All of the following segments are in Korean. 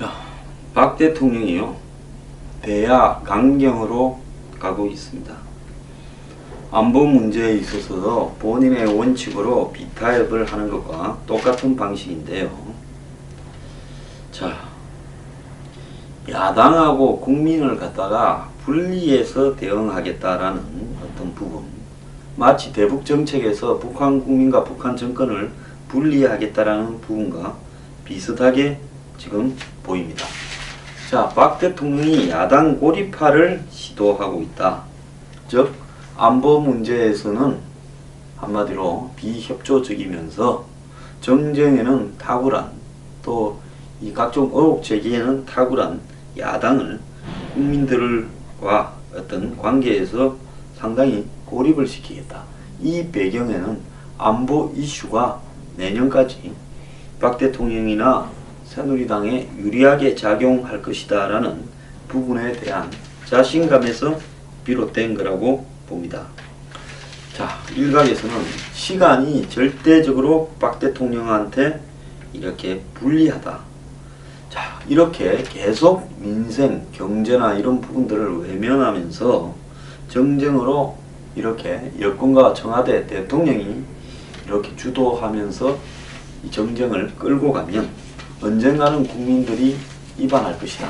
자, 박 대통령이요, 대야 강경으로 가고 있습니다. 안보 문제에 있어서 본인의 원칙으로 비타협을 하는 것과 똑같은 방식인데요. 자, 야당하고 국민을 갖다가 분리해서 대응하겠다라는 어떤 부분, 마치 대북 정책에서 북한 국민과 북한 정권을 분리하겠다라는 부분과 비슷하게 지금 보입니다. 자, 박 대통령이 야당 고립화를 시도하고 있다. 즉, 안보 문제에서는 한마디로 비협조적이면서 정쟁에는 탁월한, 또 이 각종 의혹 제기에는 탁월한 야당을 국민들과 어떤 관계에서 상당히 고립을 시키겠다. 이 배경에는 안보 이슈가 내년까지 박 대통령이나 새누리당에 유리하게 작용할 것이다 라는 부분에 대한 자신감에서 비롯된 거라고 봅니다. 자, 일각에서는 시간이 절대적으로 박 대통령한테 이렇게 불리하다. 자, 이렇게 계속 민생, 경제나 이런 부분들을 외면하면서 정쟁으로 이렇게 여권과 청와대 대통령이 이렇게 주도하면서 이 정쟁을 끌고 가면 언젠가는 국민들이 위반할 것이다.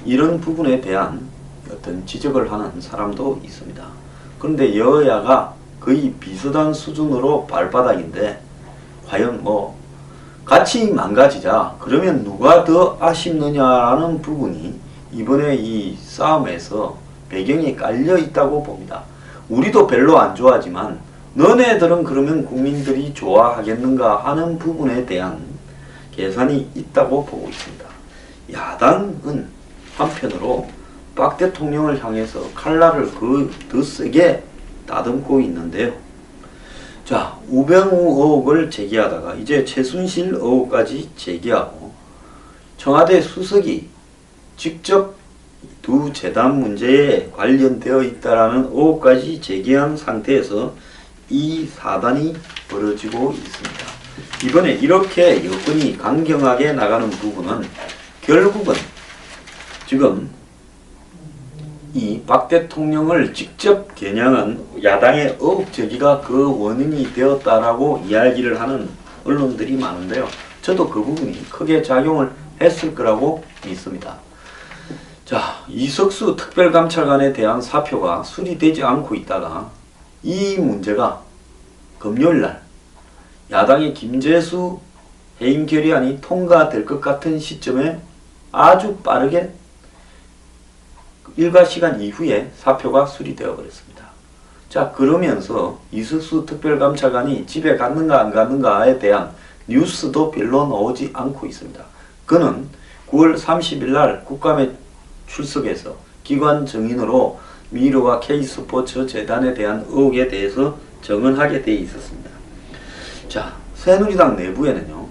이런 부분에 대한 어떤 지적을 하는 사람도 있습니다. 그런데 여야가 거의 비슷한 수준으로 발바닥인데 과연 같이 망가지자 그러면 누가 더 아쉽느냐라는 부분이 이번에 이 싸움에서 배경에 깔려 있다고 봅니다. 우리도 별로 안 좋아하지만 너네들은 그러면 국민들이 좋아하겠는가 하는 부분에 대한 계산이 있다고 보고 있습니다. 야당은 한편으로 박 대통령을 향해서 칼날을 더 세게 다듬고 있는데요. 자, 우병우 의혹을 제기하다가 이제 최순실 의혹까지 제기하고 청와대 수석이 직접 두 재단 문제에 관련되어 있다라는 의혹까지 제기한 상태에서 이 사단이 벌어지고 있습니다. 이번에 이렇게 여건이 강경하게 나가는 부분은 결국은 지금 이 박 대통령을 직접 겨냥한 야당의 의혹 제기가 그 원인이 되었다라고 이야기를 하는 언론들이 많은데요. 저도 그 부분이 크게 작용을 했을 거라고 믿습니다. 자, 이석수 특별감찰관에 대한 사표가 수리되지 않고 있다가 이 문제가 금요일날 야당의 김재수 해임 결의안이 통과될 것 같은 시점에 아주 빠르게 일과 시간 이후에 사표가 수리되어 버렸습니다. 자, 그러면서 이석수 특별감찰관이 집에 갔는가 안 갔는가에 대한 뉴스도 별로 나오지 않고 있습니다. 그는 9월 30일 날 국감에 출석해서 기관 증인으로 미르와 K스포츠 재단에 대한 의혹에 대해서 증언하게 돼 있었습니다. 자, 새누리당 내부에는요,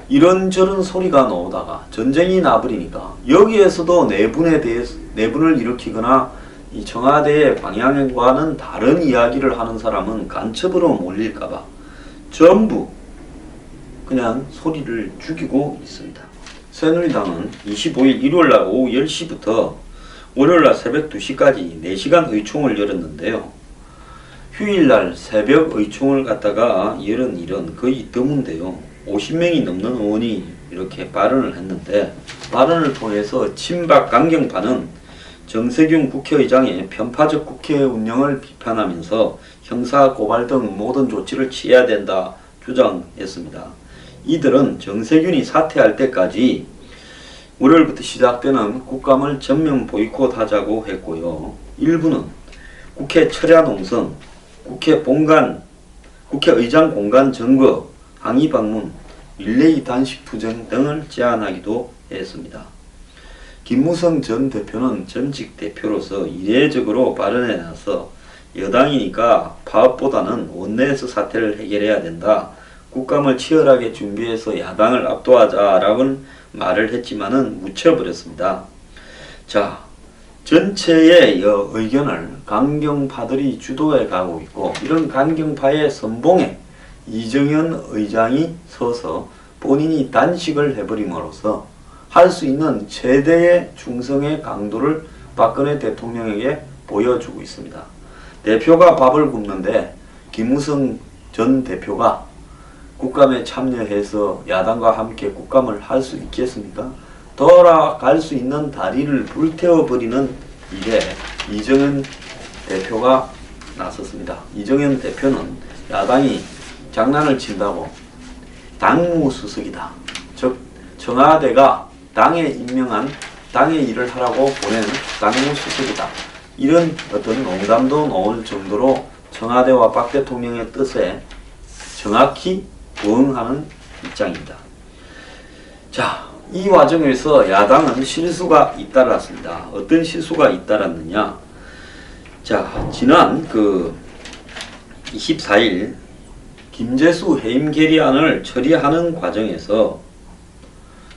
이런저런 소리가 나오다가 전쟁이 나버리니까 여기에서도 내분을 일으키거나 이 청와대의 방향과는 다른 이야기를 하는 사람은 간첩으로 몰릴까봐 전부 그냥 소리를 죽이고 있습니다. 새누리당은 25일 일요일날 오후 10시부터 월요일날 새벽 2시까지 4시간 의총을 열었는데요. 휴일날 새벽 의총을 갖다가 열은 일은 거의 드문데요. 50명이 넘는 의원이 이렇게 발언을 했는데, 발언을 통해서 친박 강경파는 정세균 국회의장의 편파적 국회 운영을 비판하면서 형사 고발 등 모든 조치를 취해야 된다 주장했습니다. 이들은 정세균이 사퇴할 때까지 월요일부터 시작되는 국감을 전면 보이콧하자고 했고요. 일부는 국회 철야 농성, 국회의장 공간 점거, 항의 방문, 릴레이 단식 투쟁 등을 제안하기도 했습니다. 김무성 전 대표는 전직 대표로서 이례적으로 발언에 나서 여당이니까 파업보다는 원내에서 사태를 해결해야 된다. 국감을 치열하게 준비해서 야당을 압도하자라고 말을 했지만은 묻혀버렸습니다. 자, 전체의 의견을 강경파들이 주도해 가고 있고, 이런 강경파의 선봉에 이정현 의장이 서서 본인이 단식을 해버림으로써 할 수 있는 최대의 충성의 강도를 박근혜 대통령에게 보여주고 있습니다. 대표가 밥을 굶는데 김무성 전 대표가 국감에 참여해서 야당과 함께 국감을 할 수 있겠습니까? 돌아갈 수 있는 다리를 불태워버리는 일에 이정현 대표가 나섰습니다. 이정현 대표는 야당이 장난을 친다고 당무수석이다. 즉 청와대가 당에 임명한 당의 일을 하라고 보낸 당무수석이다. 이런 어떤 농담도 나올 정도로 청와대와 박 대통령의 뜻에 정확히 부응하는 입장입니다. 자, 이 과정에서 야당은 실수가 잇따랐습니다. 어떤 실수가 잇따랐느냐? 자, 지난 24일 김재수 해임 결의안을 처리하는 과정에서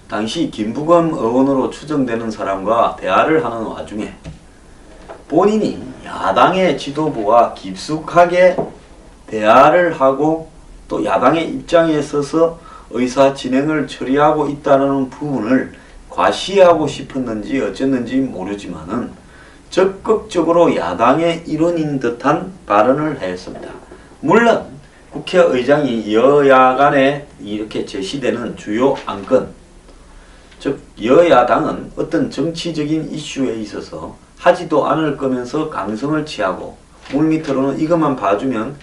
당시 김부겸 의원으로 추정되는 사람과 대화를 하는 와중에 본인이 야당의 지도부와 깊숙하게 대화를 하고 또 야당의 입장에 서서 의사 진행을 처리하고 있다는 부분을 과시하고 싶었는지 어쨌는지 모르지만은 적극적으로 야당의 일원인 듯한 발언을 했습니다. 물론 국회의장이 여야 간에 이렇게 제시되는 주요 안건, 즉 여야당은 어떤 정치적인 이슈에 있어서 하지도 않을 거면서 강성을 취하고 물밑으로는 이것만 봐주면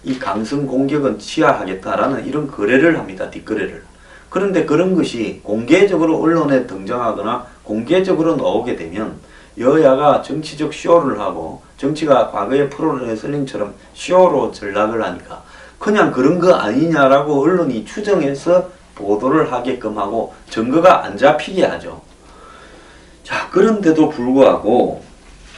이 강성 공격은 취하하겠다라는 이런 거래를 합니다. 뒷거래를. 그런데 그런 것이 공개적으로 언론에 등장하거나 공개적으로 나오게 되면 여야가 정치적 쇼를 하고 정치가 과거의 프로레슬링처럼 쇼로 전락을 하니까 그냥 그런 거 아니냐라고 언론이 추정해서 보도를 하게끔 하고 증거가 안 잡히게 하죠. 자, 그런데도 불구하고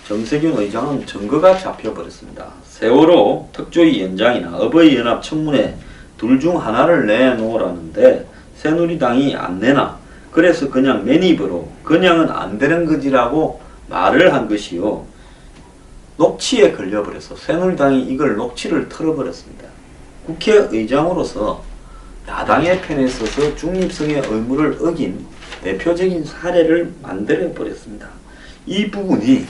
정세균 의장은 증거가 잡혀버렸습니다. 세월호 특조위 연장이나 어버이연합 청문회 둘 중 하나를 내놓으라는데 새누리당이 안 내나, 그래서 그냥 맨입으로 그냥은 안 되는 거지라고 말을 한 것이요. 녹취에 걸려버려서 새누리당이 이걸 녹취를 털어버렸습니다. 국회의장으로서 야당의 편에 서서 중립성의 의무를 어긴 대표적인 사례를 만들어버렸습니다. 이 부분이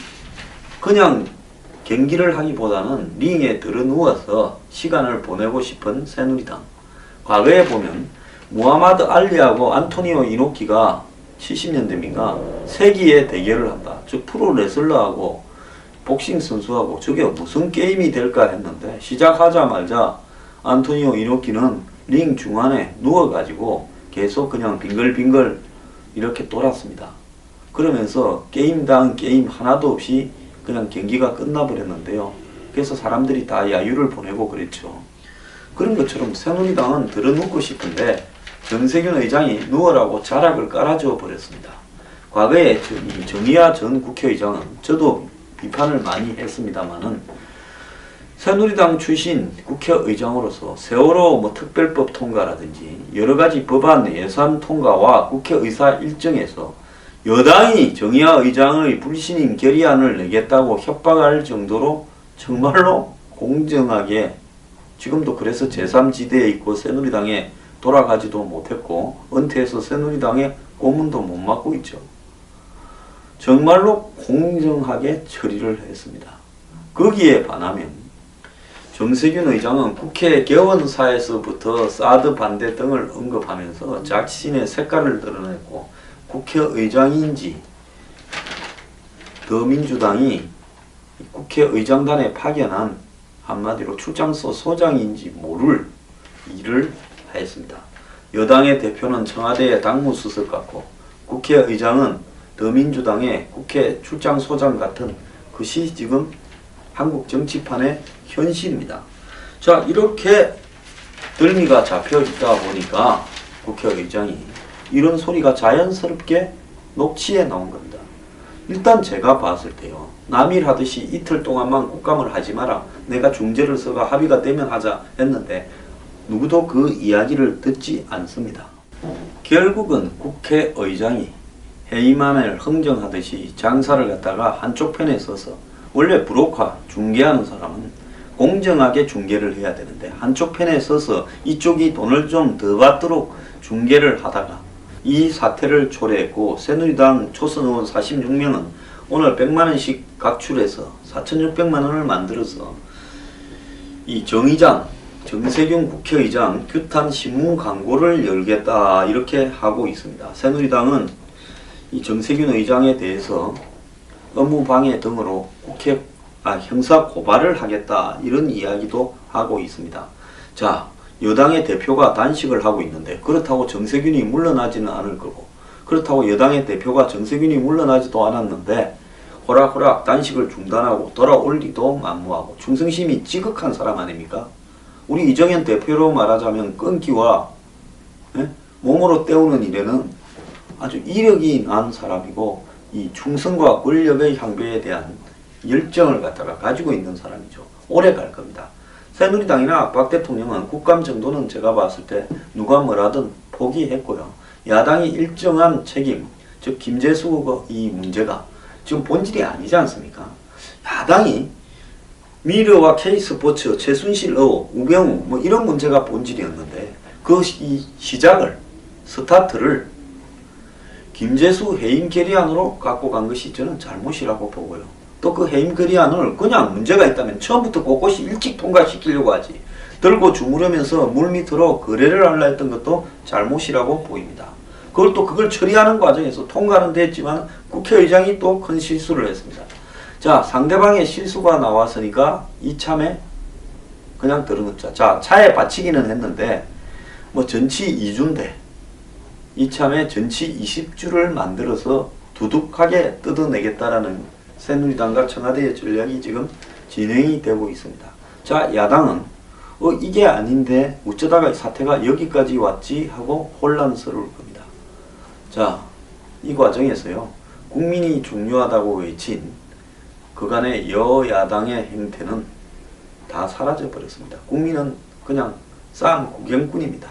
그냥 경기를 하기보다는 링에 들어누워서 시간을 보내고 싶은 새누리당. 과거에 보면 무하마드 알리하고 안토니오 이노키가 70년대입니까? 세기의 대결을 한다. 즉 프로레슬러하고 복싱 선수하고 저게 무슨 게임이 될까 했는데 시작하자마자 안토니오 이노키는 링 중앙에 누워가지고 계속 그냥 빙글빙글 이렇게 돌았습니다. 그러면서 게임당 게임 하나도 없이 그냥 경기가 끝나버렸는데요. 그래서 사람들이 다 야유를 보내고 그랬죠. 그런 것처럼 새누리당은 들어눕고 싶은데 정세균 의장이 누워라고 자락을 깔아줘 버렸습니다. 과거에 정의화 전 국회의장은 저도 비판을 많이 했습니다만은 새누리당 출신 국회의장으로서 세월호 특별법 통과라든지 여러가지 법안 예산 통과와 국회의사 일정에서 여당이 정의화 의장의 불신임 결의안을 내겠다고 협박할 정도로 정말로 공정하게, 지금도 그래서 제3지대에 있고 새누리당에 돌아가지도 못했고 은퇴해서 새누리당에 고문도 못 맡고 있죠. 정말로 공정하게 처리를 했습니다. 거기에 반하면 정세균 의장은 국회 개원사에서부터 사드 반대 등을 언급하면서 자신의 색깔을 드러냈고 국회의장인지 더민주당이 국회의장단에 파견한 한마디로 출장소 소장인지 모를 일을 했습니다. 여당의 대표는 청와대의 당무수석 같고 국회의장은 더민주당의 국회 출장소장 같은 것이 지금 한국 정치판의 현실입니다. 자, 이렇게 들미가 잡혀 있다 보니까 국회의장이 이런 소리가 자연스럽게 녹취에 나온 겁니다. 일단 제가 봤을 때요. 남일하듯이 이틀 동안만 국감을 하지 마라. 내가 중재를 써가 합의가 되면 하자 했는데 누구도 그 이야기를 듣지 않습니다. 결국은 국회의장이 해임안을 흥정하듯이 장사를 갖다가 한쪽 편에 서서, 원래 브로커 중개하는 사람은 공정하게 중개를 해야 되는데 한쪽 편에 서서 이쪽이 돈을 좀 더 받도록 중개를 하다가 이 사태를 초래했고 새누리당 초선 의원 46명은 오늘 100만원씩 각출해서 4,600만원을 만들어서 이 정세균 국회의장 규탄 신문 광고를 열겠다 이렇게 하고 있습니다. 새누리당은 이 정세균 의장에 대해서 업무방해 등으로 형사 고발을 하겠다 이런 이야기도 하고 있습니다. 자, 여당의 대표가 단식을 하고 있는데 그렇다고 정세균이 물러나지는 않을 거고, 그렇다고 여당의 대표가 정세균이 물러나지도 않았는데 호락호락 단식을 중단하고 돌아올 리도 만무하고 충성심이 지극한 사람 아닙니까? 우리 이정현 대표로 말하자면 끈기와 몸으로 때우는 일에는 아주 이력이 난 사람이고 이 충성과 권력의 향배에 대한 열정을 갖다가 가지고 있는 사람이죠. 오래 갈 겁니다. 새누리당이나 박 대통령은 국감 정도는 제가 봤을 때 누가 뭐라든 포기했고요. 야당이 일정한 책임, 즉 김재수 이 문제가 지금 본질이 아니지 않습니까? 야당이 미르와 K스포츠, 최순실 의혹, 우병우 뭐 이런 문제가 본질이었는데 그 시작을, 스타트를 김재수 해임 결의안으로 갖고 간 것이 저는 잘못이라고 보고요. 또 그 해임 결의안을 그냥 문제가 있다면 처음부터 꼿꼿이 일찍 통과시키려고 하지, 들고 주무르면서 물밑으로 거래를 하려 했던 것도 잘못이라고 보입니다. 그걸 처리하는 과정에서 통과는 됐지만 국회의장이 또 큰 실수를 했습니다. 자, 상대방의 실수가 나왔으니까 이참에 그냥 들어놓자. 자, 차에 받치기는 했는데 뭐 전치 2주인데 이참에 전치 20주를 만들어서 두둑하게 뜯어내겠다라는 새누리당과 청와대의 전략이 지금 진행이 되고 있습니다. 자, 야당은 이게 아닌데 어쩌다가 사태가 여기까지 왔지 하고 혼란스러울 겁니다. 자, 이 과정에서요, 국민이 중요하다고 외친 그간의 여야당의 행태는 다 사라져 버렸습니다. 국민은 그냥 싼 구경꾼입니다.